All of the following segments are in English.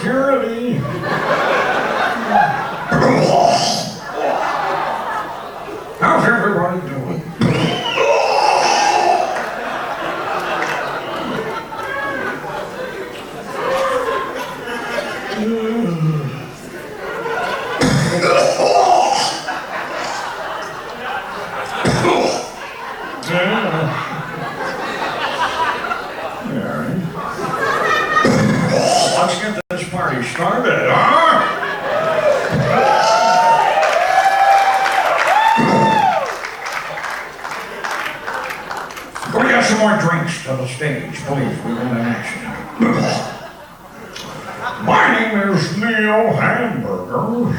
security. How's everybody doing? Let's get this party started, huh? We got some more drinks to the stage, please. We want an action. My name is Neil Hamburger.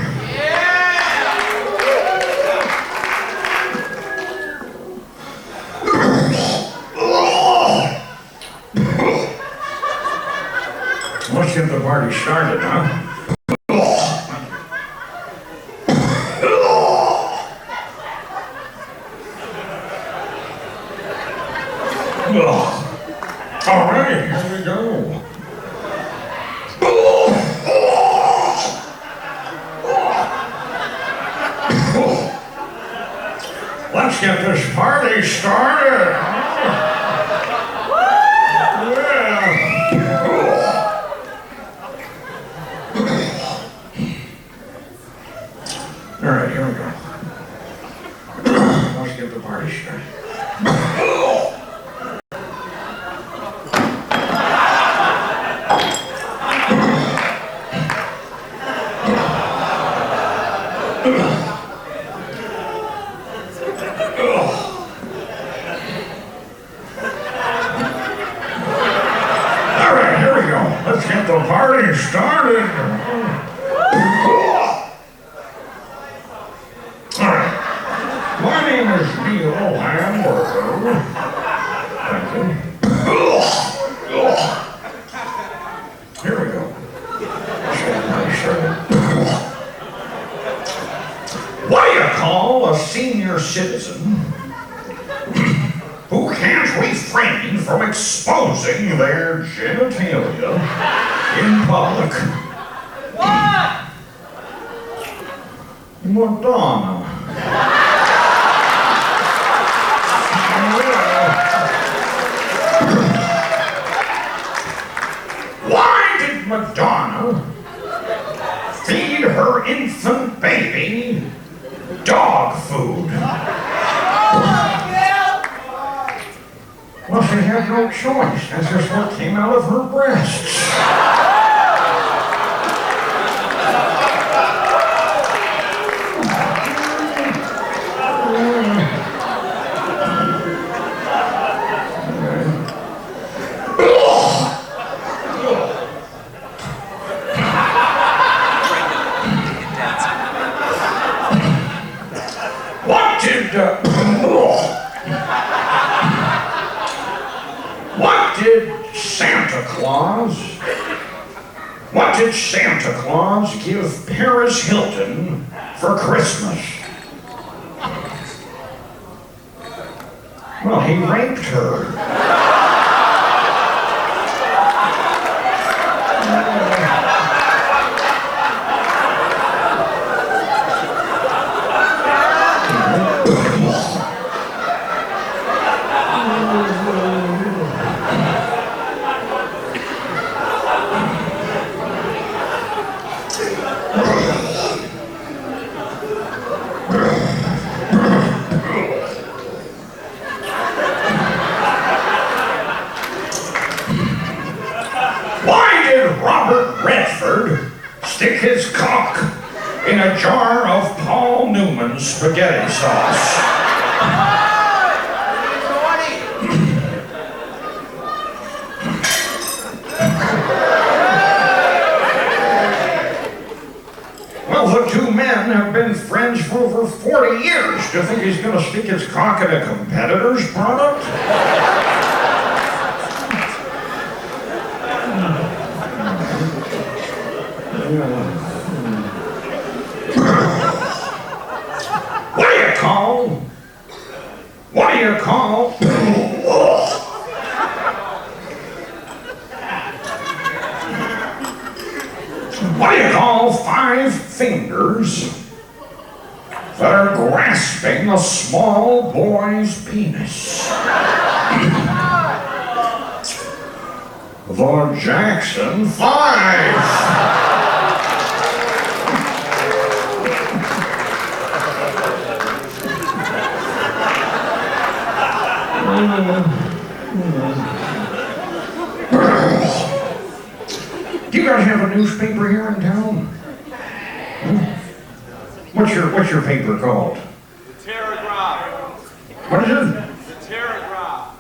Let's get the party started, huh? All right, here we go. Let's get this party started. All right, here we go. Let's get the party started. All right, here we go. Let's get the party started. My name is Neil Hamburger. Thank you. Here we go. What do you call a senior citizen who can't refrain from exposing their genitalia in public? What? Madonna. Why did Madonna feed her infant baby dog food? Well, she had no choice. That's just what came out of her breasts. What did Santa Claus give Paris Hilton for Christmas? Well, he raped her. Stick his cock in a jar of Paul Newman's spaghetti sauce. Well, the two men have been friends for over 40 years. Do you think he's going to stick his cock in a competitor's product? What do you call? What do you call 5 fingers that are grasping a small boy's penis? The Jackson 5. Do you guys have a newspaper here in town? What's your paper called? The Telegraph. What is it? The Telegraph.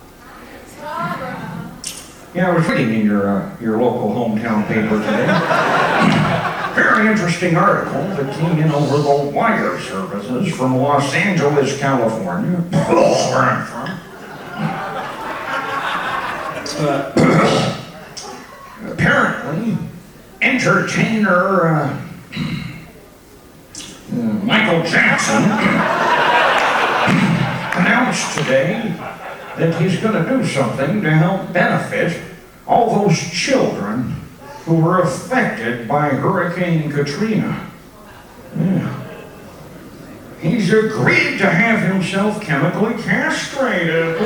Yeah, I was reading in your local hometown paper today. Very interesting article that came in over the wire services from Los Angeles, California, where I'm from. Apparently, entertainer Michael Jackson announced today that he's going to do something to help benefit all those children who were affected by Hurricane Katrina. Yeah. He's agreed to have himself chemically castrated.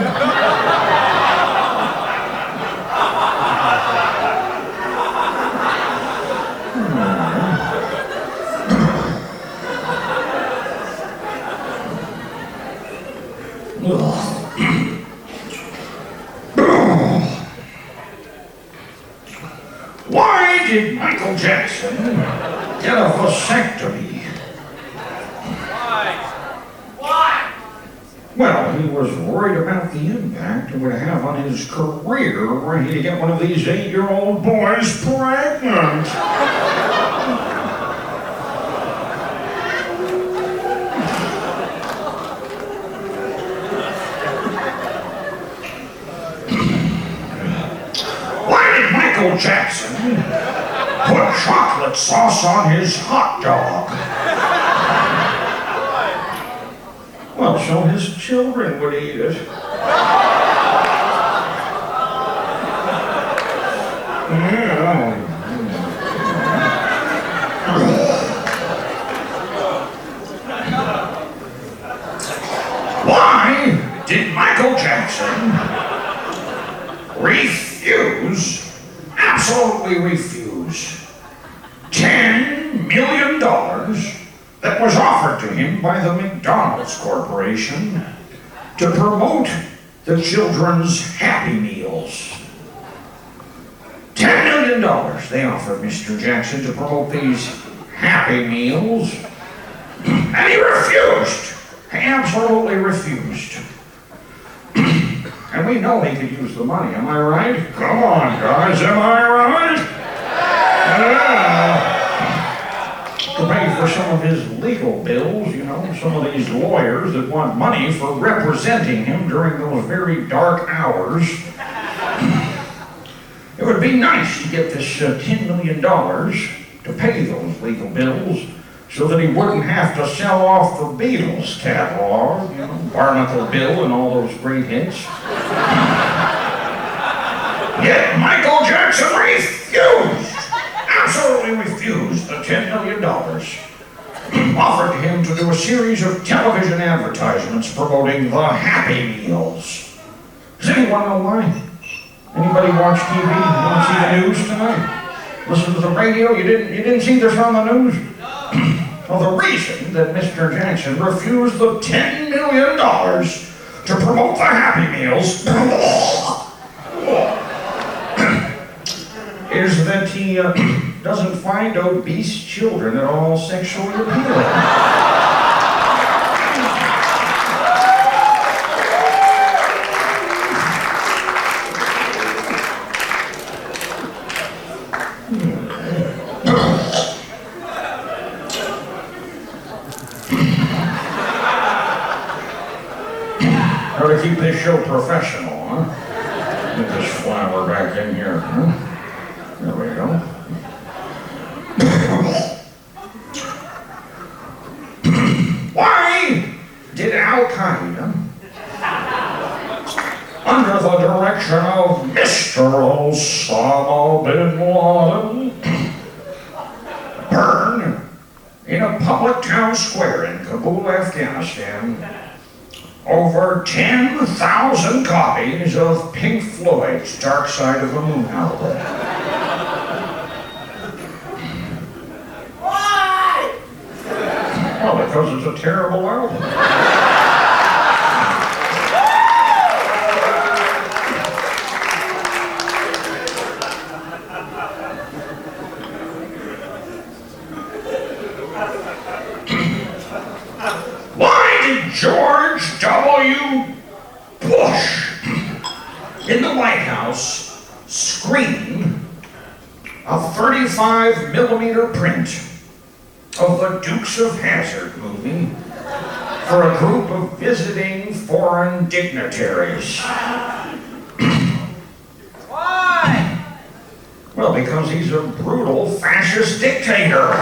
Why did Michael Jackson get a vasectomy? Why? Well, he was worried about the impact it would have on his career were he to get one of these 8-year-old boys pregnant. Michael Jackson put chocolate sauce on his hot dog. Well, so his children would eat it. Yeah. Why did Michael Jackson absolutely refuse $10 million that was offered to him by the McDonald's Corporation to promote the children's Happy Meals? $10 million they offered Mr. Jackson to promote these Happy Meals, and he refused. He absolutely refused. And we know he could use the money, am I right? Come on, guys, am I right? Yeah. To pay for some of his legal bills, you know, some of these lawyers that want money for representing him during those very dark hours. It would be nice to get this $10 million to pay those legal bills so that he wouldn't have to sell off the Beatles catalog, you know, Barnacle Bill and all those great hits. Yet Michael Jackson refused, absolutely refused the $10 million offered to him to do a series of television advertisements promoting the Happy Meals. Does anyone know why? Anybody watch TV? You didn't see the news tonight? Listen to the radio? You didn't see this on the news? Well, the reason that Mr. Jackson refused the $10 million to promote the Happy Meals is that he doesn't find obese children at all sexually appealing. How to keep this show professional, huh? Get this flower back in here, huh? There we go. Why did Al-Qaeda, under the direction of Mr. Osama bin Laden, in a public town square in Kabul, Afghanistan, over 10,000 copies of Pink Floyd's Dark Side of the Moon album. Why? Well, because it's a terrible album. George W. Bush in the White House screening a 35-millimeter print of the Dukes of Hazzard movie for a group of visiting foreign dignitaries. Why? Well, because he's a brutal fascist dictator.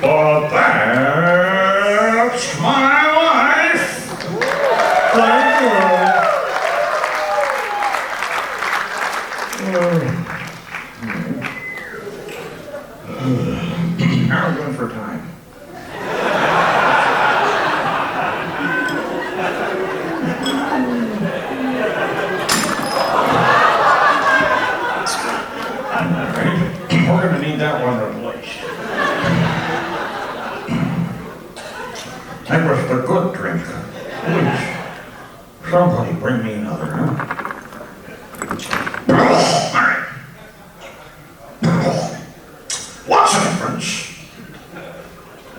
But that's my life. Thank you. How are we doing for time? We're going to need that one replaced. That was the good drink. Please, somebody bring me another, huh? All right. What's the difference?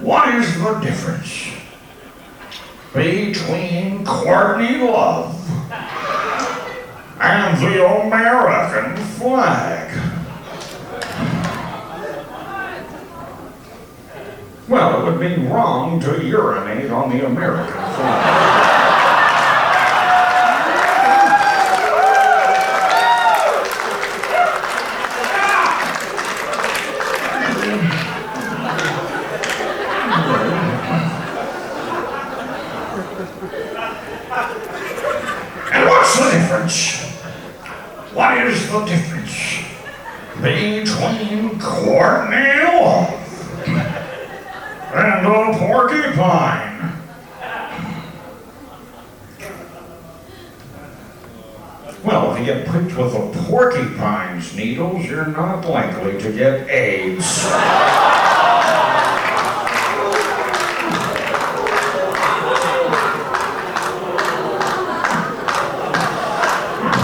What is the difference between Courtney Love and the American flag? Well, it would be wrong to urinate on the American flag. And what's the difference? What is the difference between Courtney Love and a porcupine? Well, if you get pricked with a porcupine's needles, you're not likely to get AIDS.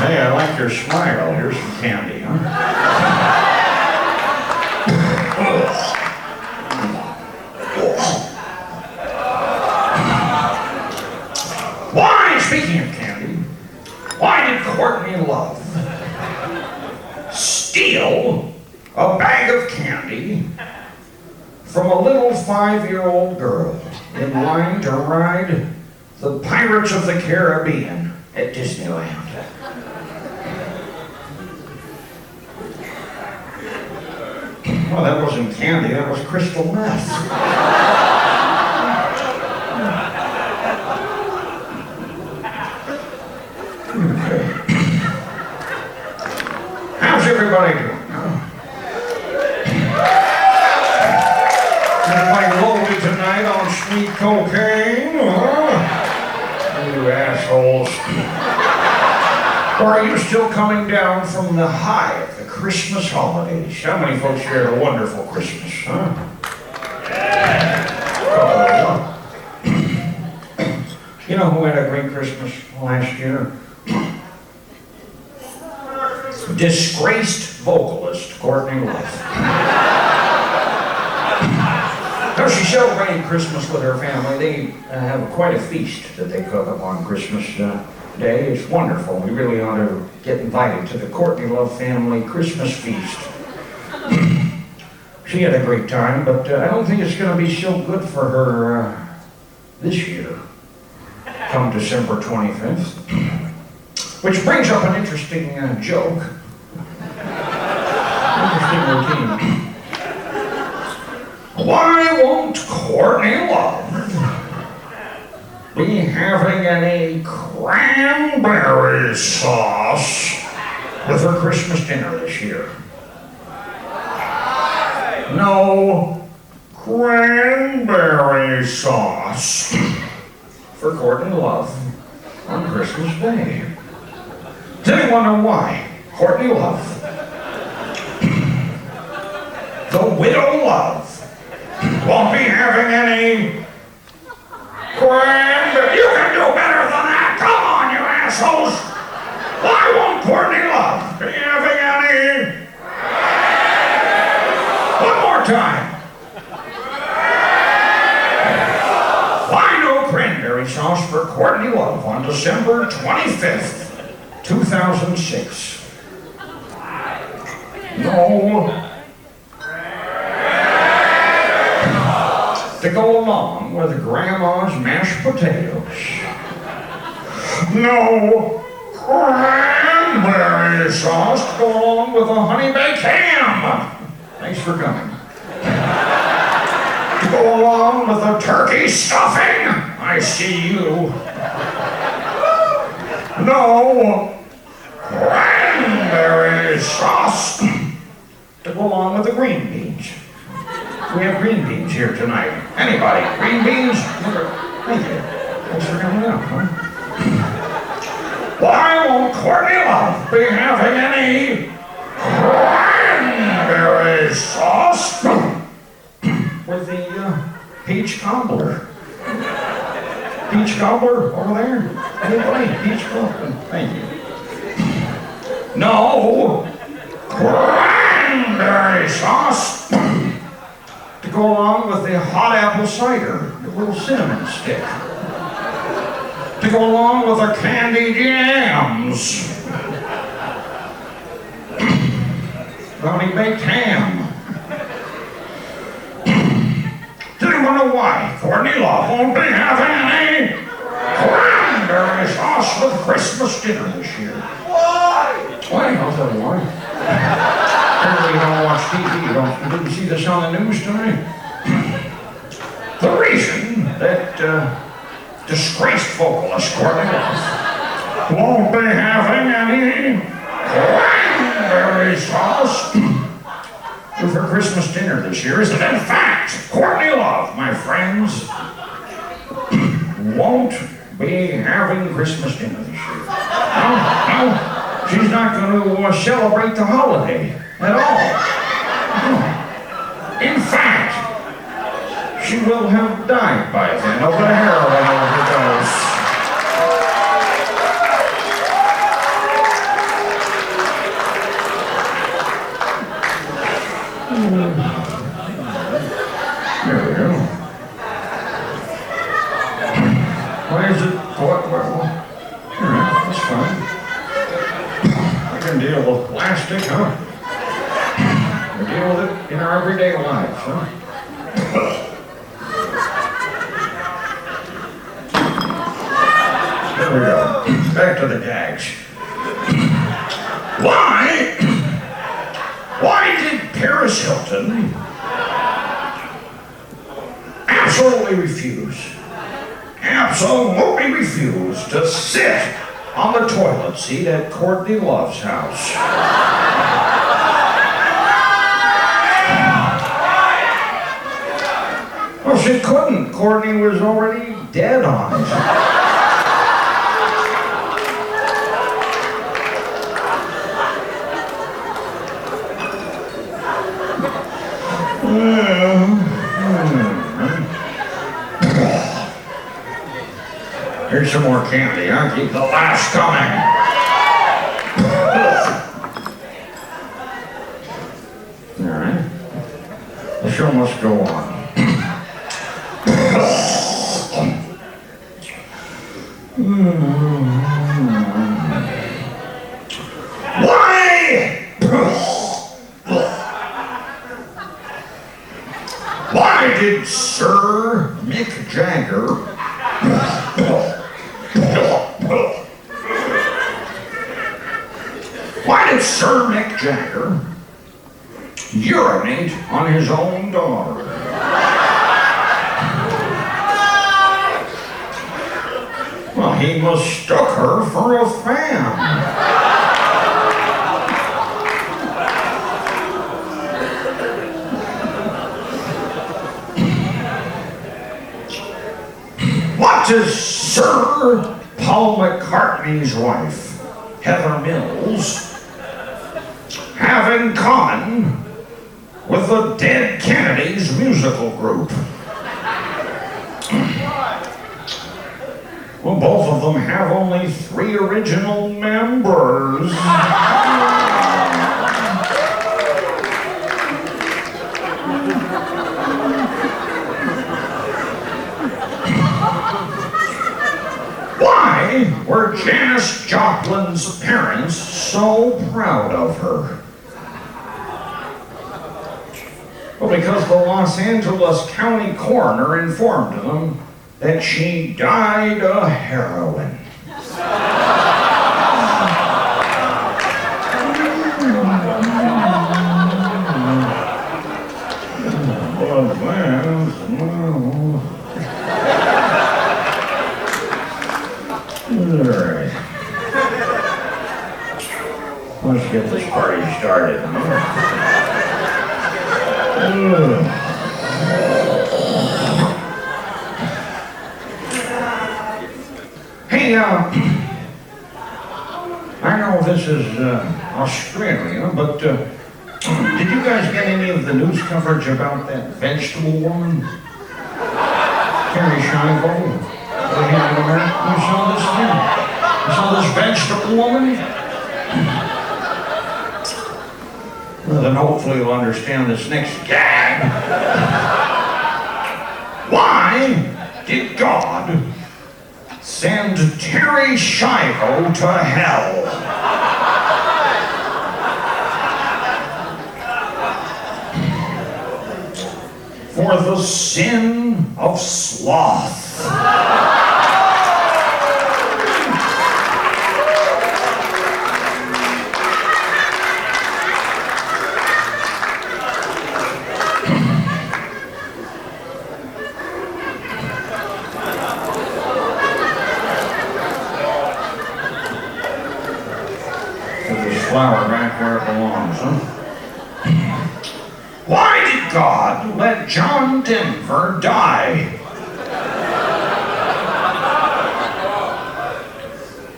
Hey, I like your smile. Here's some candy, huh? Why, speaking of candy, why did Courtney Love steal a bag of candy from a little 5-year-old girl in line to ride the Pirates of the Caribbean at Disneyland? Well, that wasn't candy, that was crystal meth. Okay. How's everybody doing? Everybody lonely tonight on sweet cocaine? Huh? You assholes. Or are you still coming down from the high of the Christmas holidays? How many folks shared a wonderful Christmas, huh? You know who had a great Christmas last year? Disgraced vocalist Courtney Love. Now, she celebrated Christmas with her family. They have quite a feast that they cook up on Christmas Day. It's wonderful. We really ought to get invited to the Courtney Love family Christmas feast. She had a great time, but I don't think it's going to be so good for her this year, come December 25th. Which brings up an interesting joke. Interesting routine. Why won't Courtney Love be having any cranberry sauce with her Christmas dinner this year? No cranberry sauce for Courtney Love on Christmas Day. Does anyone know why Courtney Love, the widow Love, won't be having any cranberry? You can do better than that! Come on, you assholes! Why won't Courtney Love be having any? One more time. Why no cranberry sauce for Courtney Love on December 25th, 2006? No. To go along with Grandma's mashed potatoes. No cranberry sauce to go along with a honey baked ham. Thanks for coming. To go along with the turkey stuffing. I see you. No cranberry sauce to go along with the green beans. We have green beans here tonight. Anybody? Green beans? Thank you. Thanks for coming out, huh? Why won't Courtney Love be having any cranberry sauce with the peach cobbler? Peach cobbler over there? Anybody? Peach cobbler? Thank you. No cranberry sauce to go along with the hot apple cider, the little cinnamon stick. To go along with the candied yams. Honey baked ham. Does anyone know why Courtney Love won't be having any cranberry sauce with Christmas dinner this year? Why? Why? I'll tell you why. Apparently you don't watch TV. You didn't see this on the news tonight? The reason that disgraced vocalist Courtney Love won't be having any cranberry sauce with her Christmas dinner this year is that in fact, Courtney Love, my friends, won't be having Christmas dinner this year. No, she's not going to celebrate the holiday at all. No. In fact, she will have died by then of a heroin overdose. There we go. Why is it? What? Alright, that's fine. I can deal with plastic, huh? We deal with it in our everyday lives, huh? There we go. Back to the gags. Why did Paris Hilton absolutely refuse to sit on the toilet seat at Courtney Love's house? Well, she couldn't. Courtney was already dead on it. Here's some more candy, huh? Keep the laughs coming. All right. The show must go on. Why did Sir Mick Jagger urinate on his own daughter? Well, he mistook her for a fan. What does Sir Paul McCartney's wife, Heather Mills, have in common with the Dead Kennedys musical group? Well, both of them have only 3 original members. Why were Janis Joplin's parents so proud of her? Well, because the Los Angeles County coroner informed them that she died of heroin. Alright. Let's get this party started. Hey, I know this is Australia, but did you guys get any of the news coverage about that vegetable woman? Carrie Scheinfeld? You saw this thing? You saw this vegetable woman? Well, then hopefully you'll understand this next gag. Why did God send Terry Schiavo to hell? For the sin of sloth. Flower back where it belongs, huh? Why did God let John Denver die?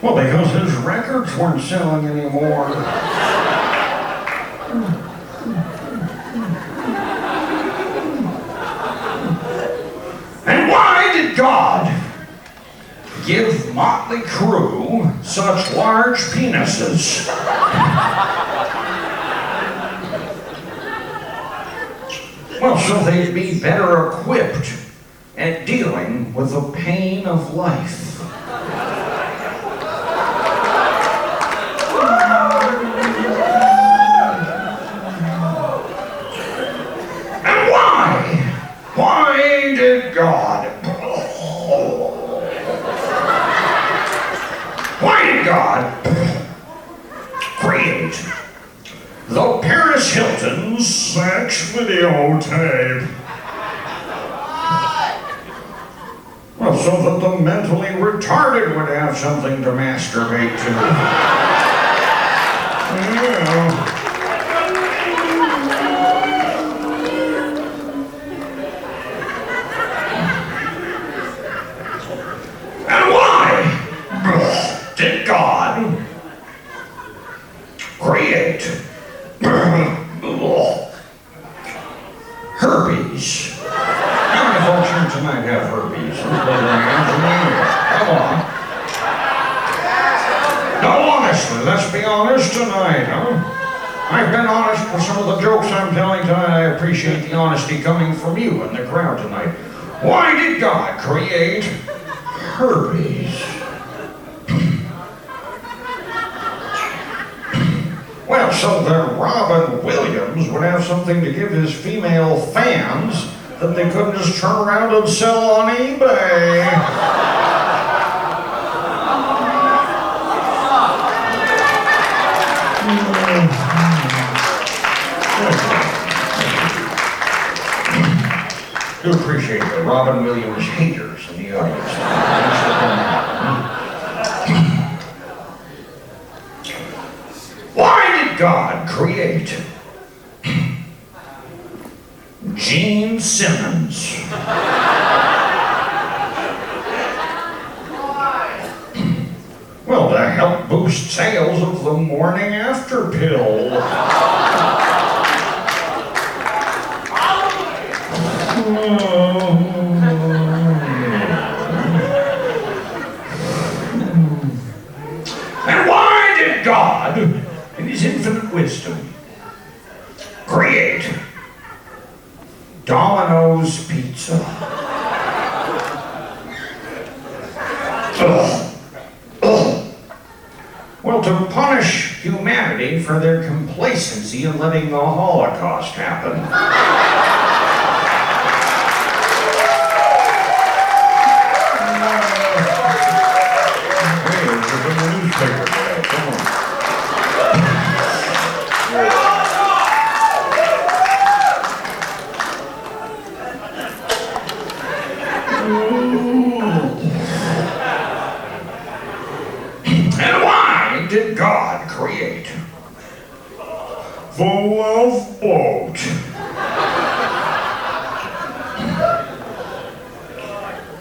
Well, because his records weren't selling anymore. And why did God give Motley Crue such large penises? Well, so they'd be better equipped at dealing with the pain of life. And why did God create the Paris Hilton sex videotape? Well, so that the mentally retarded would have something to masturbate to. Yeah. And why did God create herpes? How many folks here tonight have herpes? Come on. No, honestly, let's be honest tonight, huh? I've been honest with some of the jokes I'm telling tonight. I appreciate the honesty coming from you in the crowd tonight. Why did God create herpes? Well, so that Robin Williams would have something to give his female fans that they couldn't just turn around and sell on eBay. I do appreciate the Robin Williams haters in the audience. Why did God create Gene Simmons? Well, to help boost sales of the morning after pill. And why did God, in His infinite wisdom, create Domino's Pizza? Well, to punish humanity for their complacency in letting the Holocaust happen. Hey, it's in the newspaper today. Come on. And why did God create the Love Boat?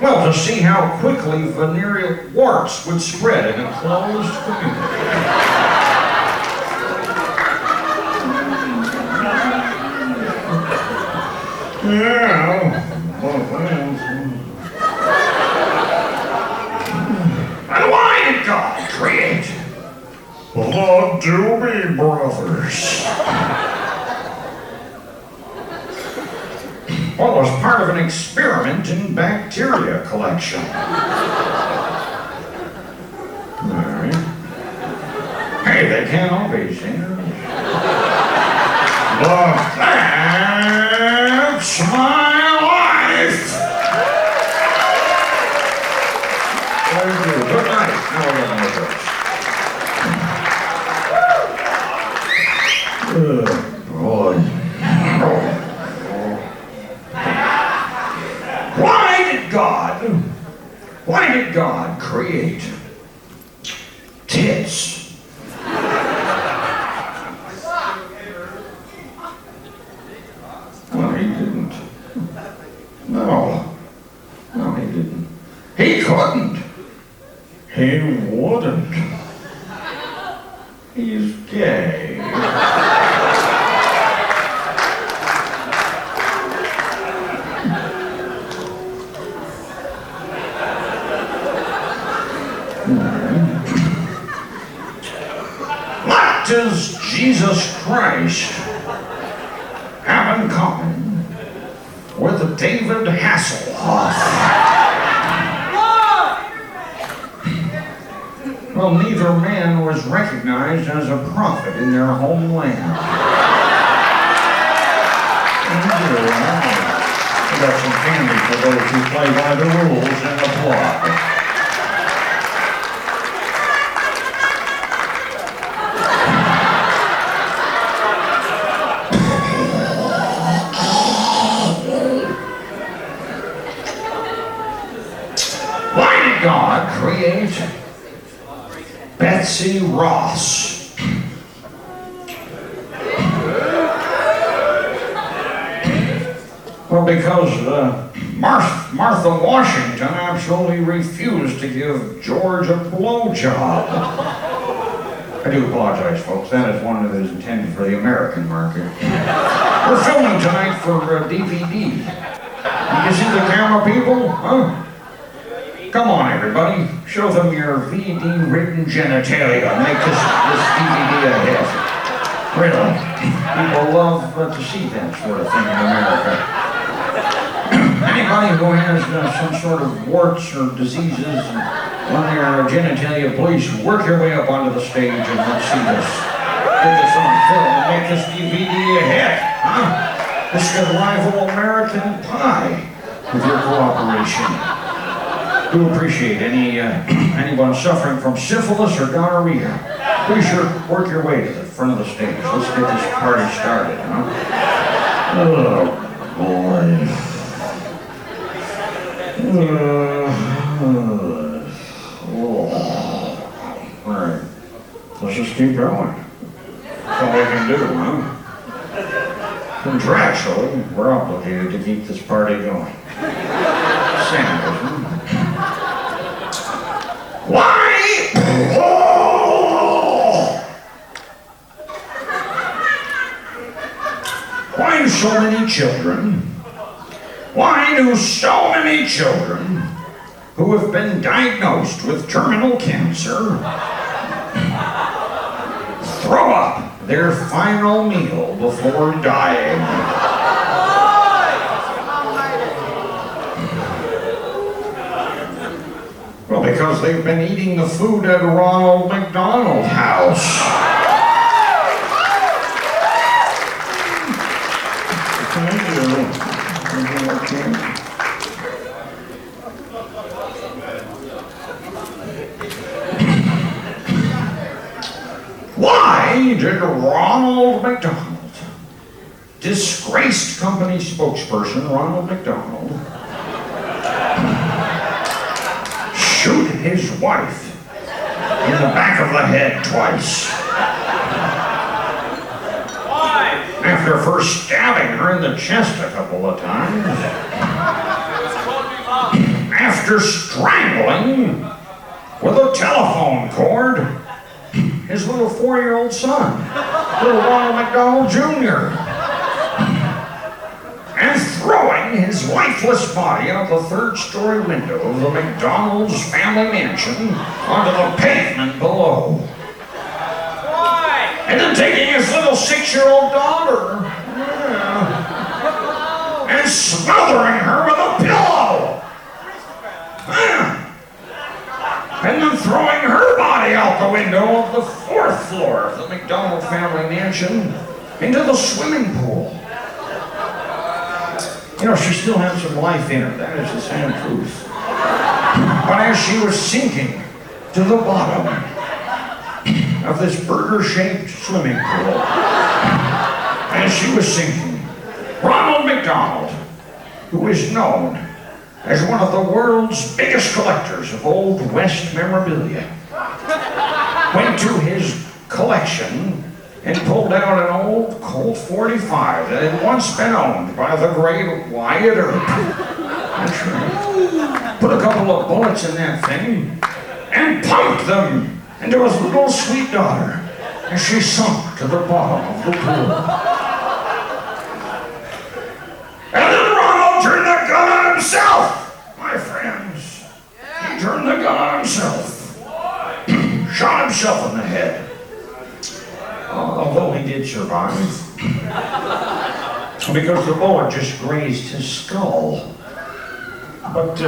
Well, to see how quickly venereal warts would spread in a closed community. Yeah. And why did God create the Doobie Brothers? Well, as part of an experiment in bacteria collection. Alright. Hey, they can't all be singers. That's my life! Thank you. Good night. Now we're going to this. Good boy. Why did God create tits? Well, He didn't. No, He didn't. He couldn't. He wouldn't. He's gay. What does Jesus Christ have in common with David Hasselhoff? Well, neither man was recognized as a prophet in their homeland. We got some candy for those who play by the rules and applaud. God create Betsy Ross? Well, because Martha Washington absolutely refused to give George a blowjob. I do apologize, folks. That is one that is intended for the American market. We're filming tonight for DVD. You see the camera people? Huh? Come on, everybody. Show them your VD-ridden genitalia. Make this DVD a hit. Really. People love to see that sort of thing in America. Anybody who has some sort of warts or diseases on their genitalia, please work your way up onto the stage and let's see this. Get this on film and make this DVD a hit. Huh? This could rival American Pie with your cooperation. Do appreciate anyone suffering from syphilis or gonorrhea. Be sure to work your way to the front of the stage. Let's get this party started, huh? Oh, boy. All right. Let's just keep going. That's all we can do, huh? Contractually, we're obligated to keep this party going. Sanders, huh? Why Why do so many children, why do so many children who have been diagnosed with terminal cancer throw up their final meal before dying? Well, because they've been eating the food at Ronald McDonald House. Why did Ronald McDonald, disgraced company spokesperson Ronald McDonald, shoot his wife in the back of the head twice? Why? After first stabbing her in the chest a couple of times, after strangling with a telephone cord his little 4-year-old son, little Ronald McDonald Jr., and throwing his lifeless body out the third-story window of the McDonald's family mansion onto the pavement below. Why? And then taking his little 6-year-old daughter and smothering her with a pillow. And then throwing her body out the window of the 4th floor of the McDonald family mansion into the swimming pool. You know, she still had some life in her, that is the sad truth. But as she was sinking to the bottom of this burger-shaped swimming pool, as she was sinking, Ronald McDonald, who is known as one of the world's biggest collectors of Old West memorabilia, went to his collection and pulled out an old Colt 45 that had once been owned by the great Wyatt Earp. That's right. Put a couple of bullets in that thing and pumped them into his little sweet daughter as she sunk to the bottom of the pool. And then Ronald turned the gun on himself, my friends. He turned the gun on himself. Shot himself in the head. Although he did survive. Because the bullet just grazed his skull. But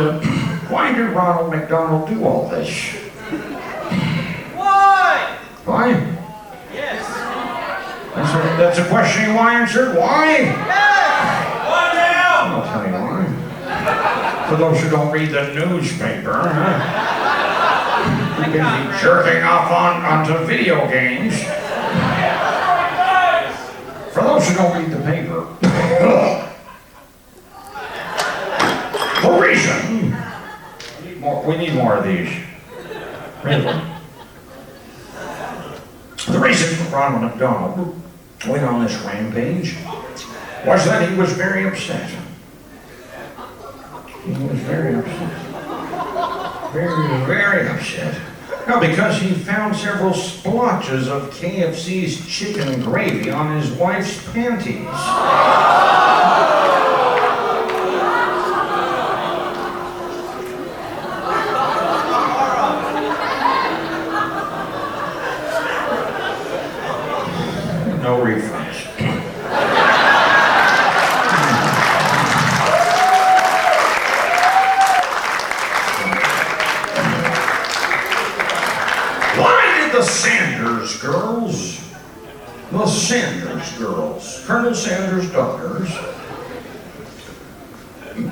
why did Ronald McDonald do all this? Why? Why? Yes. That's a question you want answered. Why? Yes. Why now? I'll tell you why. For those who don't read the newspaper, who've been jerking off onto video games. For those who don't read the paper, the reason, we need more of these. Really. The reason Ronald McDonald went on this rampage was that he was very upset. He was very upset. Very, very upset. Now, because he found several splotches of KFC's chicken gravy on his wife's panties. No refunds. The Sanders girls, Colonel Sanders' daughters,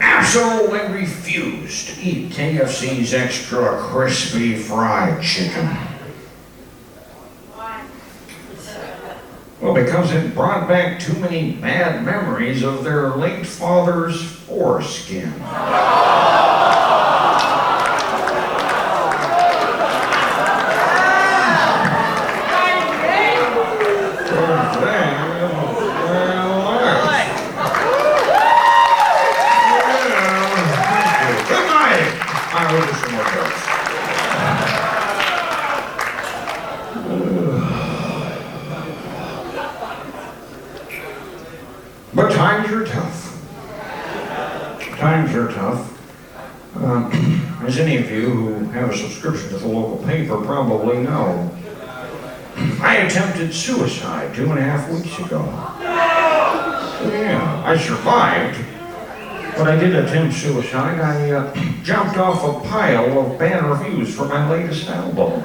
absolutely refused to eat KFC's extra crispy fried chicken. Well, because it brought back too many bad memories of their late father's foreskin. times are tough. Times are tough. As any of you who have a subscription to the local paper probably know, I attempted suicide 2.5 weeks ago. Yeah, I survived, but I did attempt suicide. I jumped off a pile of bad reviews for my latest album,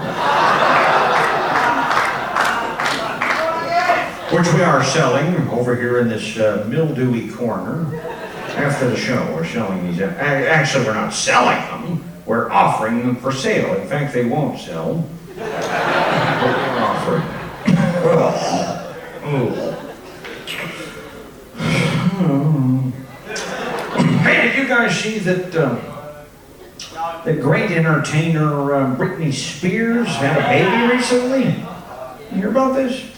which we are selling over here in this mildewy corner. After the show, we're selling these. Actually, we're not selling them. We're offering them for sale. In fact, they won't sell. But we're offering. Hey, did you guys see that the great entertainer Britney Spears had a baby recently? You hear about this?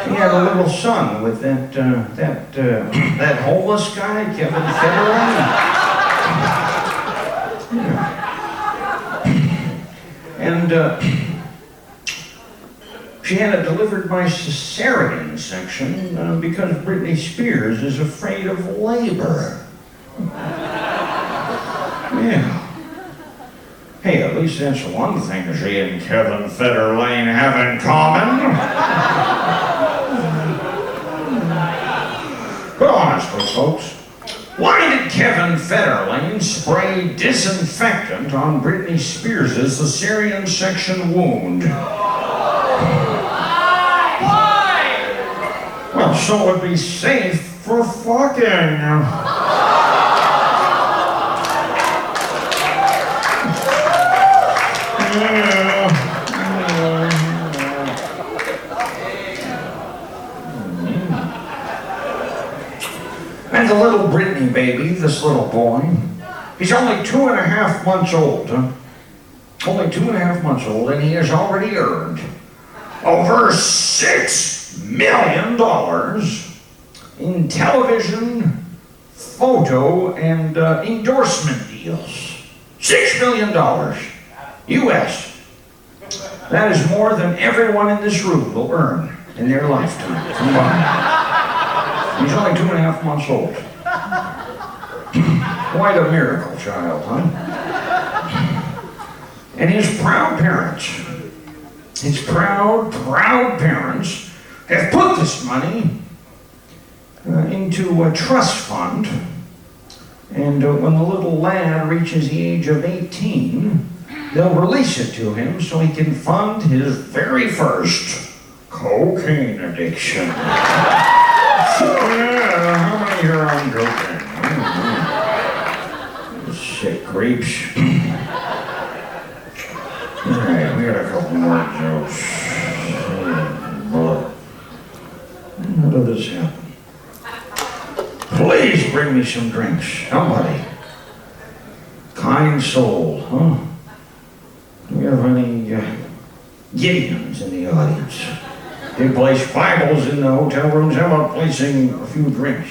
She had a little son with that homeless guy, Kevin Federline. Yeah. And she had it delivered by cesarean section because Britney Spears is afraid of labor. Yeah. Hey, at least that's one thing she and Kevin Federline have in common. But honestly, folks, why did Kevin Federline spray disinfectant on Britney Spears' cesarean section wound? Why? Well, so it'd be safe for fucking. And the little Britney baby, this little boy, he's only 2.5 months old. Only 2.5 months old, and he has already earned over $6 million in television, photo, and endorsement deals. $6 million U.S. That is more than everyone in this room will earn in their lifetime combined. He's only 2.5 months old. Quite a miracle child, huh? And his proud parents, have put this money into a trust fund. And when the little lad reaches the age of 18, they'll release it to him so he can fund his very first cocaine addiction. Yeah, how many here are on cocaine? Sick creeps. Alright, we got a couple more jokes. How did this happen? Please bring me some drinks. Somebody. Kind soul, huh? Do we have any Gideons in the audience? They place Bibles in the hotel rooms. How about placing a few drinks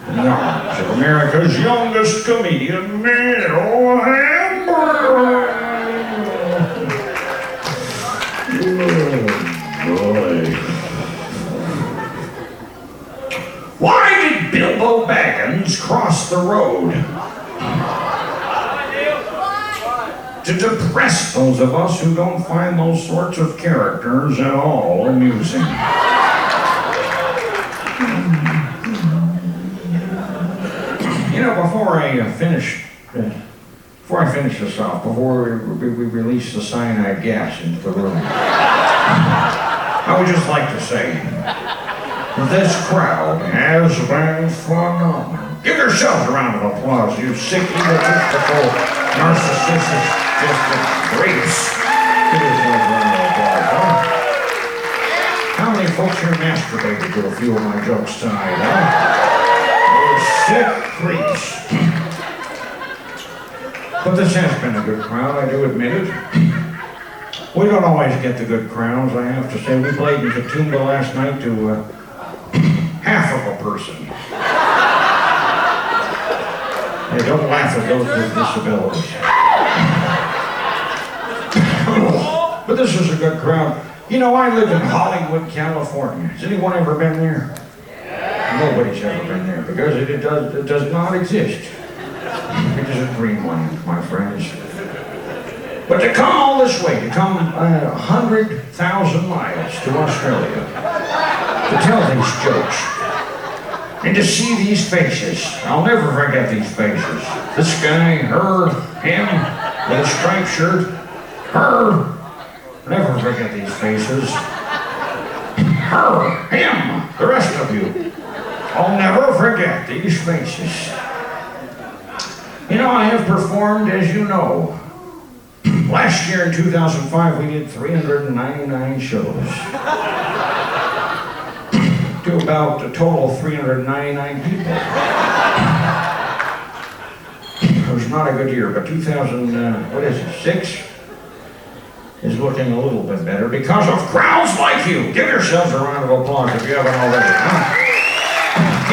in the arms of America's youngest comedian, Hamburger? Oh, boy. Why did Bilbo Baggins cross the road? To depress those of us who don't find those sorts of characters at all amusing. You know, before I finish this off, before we release the cyanide gas into the room, I would just like to say, this crowd has been phenomenal. Give yourselves a round of applause, you sick, egotistical, narcissistic creeps. Give yourselves a round of applause, huh? How many folks here masturbated to a few of my jokes tonight, huh? Those sick creeps. But this has been a good crowd, I do admit it. We don't always get the good crowds, I have to say. We played in Katoomba last night to half of a person. Hey, don't laugh at those with disabilities. But this is a good crowd. You know, I live in Hollywood, California. Has anyone ever been there? Nobody's ever been there because it does not exist. It is a dreamland, my friends. But to come all this way, to come 100,000 miles to Australia, to tell these jokes, and to see these faces, I'll never forget these faces. This guy, her, him, with a striped shirt, her, never forget these faces. Her, him, the rest of you, I'll never forget these faces. You know, I have performed, as you know. Last year in 2005, we did 399 shows. To about a total of 399 people. It was not a good year, but 2006 is looking a little bit better because of crowds like you. Give yourselves a round of applause if you haven't already. Huh?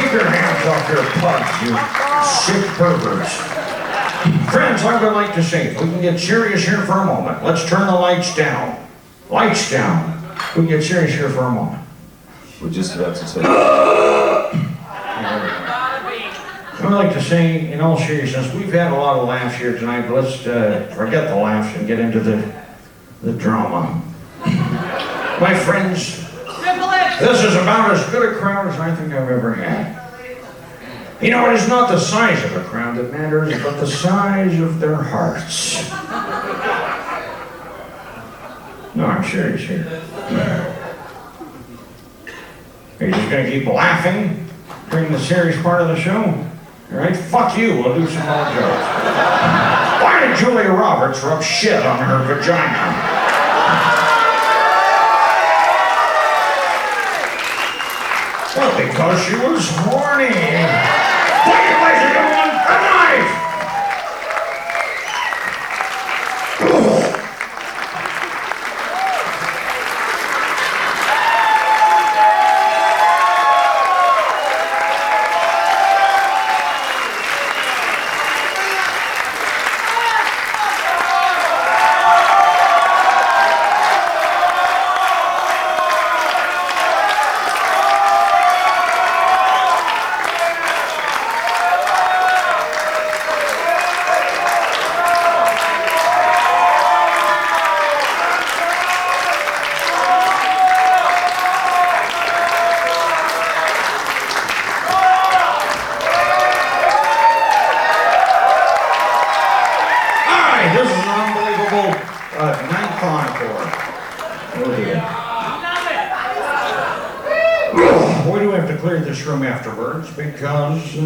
Keep your hands off your pugs, you sick perverts. Friends, I would like to say, if we can get serious here for a moment, let's turn the lights down. Lights down. We can get serious here for a moment. We're just about to say. I would like to say, in all seriousness, we've had a lot of laughs here tonight, but let's forget the laughs and get into the drama. My friends, this is about as good a crowd as I think I've ever had. You know, it is not the size of a crowd that matters, but the size of their hearts. No, I'm serious here. Are you just going to keep laughing during the serious part of the show? All right, fuck you, we'll do some more jokes. Why did Julia Roberts rub shit on her vagina? Well, because she was horny. Thank you, ladies and gentlemen. Good night. Room afterwards because I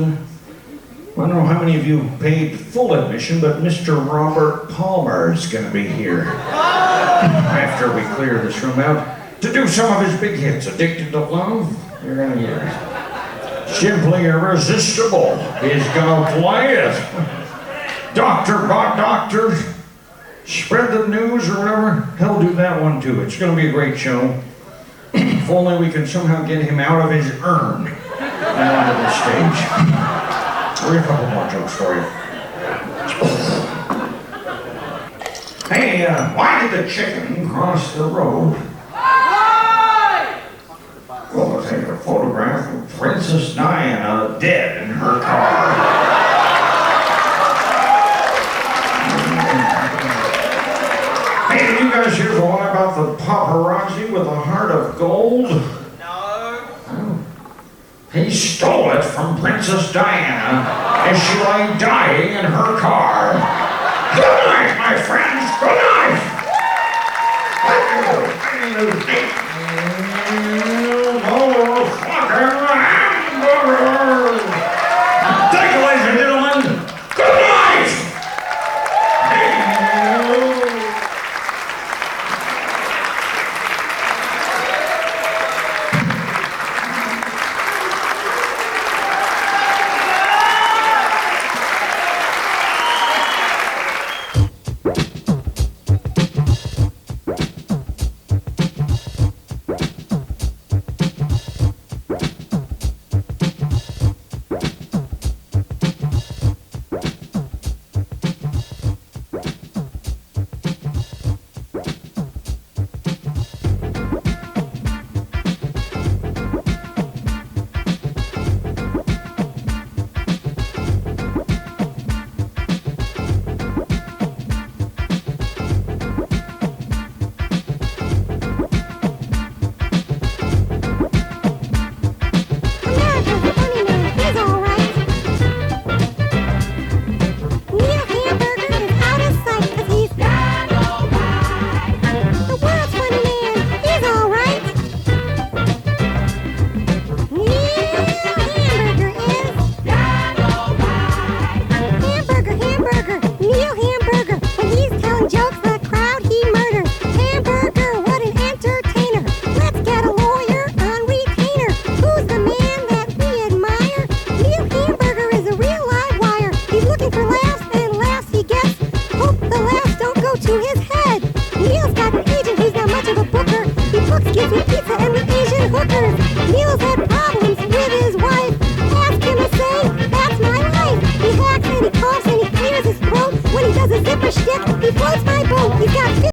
don't know how many of you paid full admission, but Mr. Robert Palmer is going to be here after we clear this room out to do some of his big hits. Addicted to Love, you're going to hear it. Simply Irresistible, he's going to play it. Dr. Bob Doctor, Spread the News or whatever, he'll do that one too. It's going to be a great show. If only we can somehow get him out of his urn and onto the stage. We'll read a couple more jokes for you. Hey, why did the chicken cross the road? Well, to take a photograph of Princess Diana dead in her car. Hey, did you guys hear the one about the paparazzi with a heart of gold? No. He stole it from Princess Diana as she lay dying in her car. Good night, my friends. Good night. Oh, fucking hamburger. Thank you, ladies and gentlemen. Good night. pizza and with Asian hookers. Neil's had problems with his wife. Ask him to say, that's my life. He hacks and he coughs and he clears his throat. When he does a zipper shtick, he floats my boat. He's got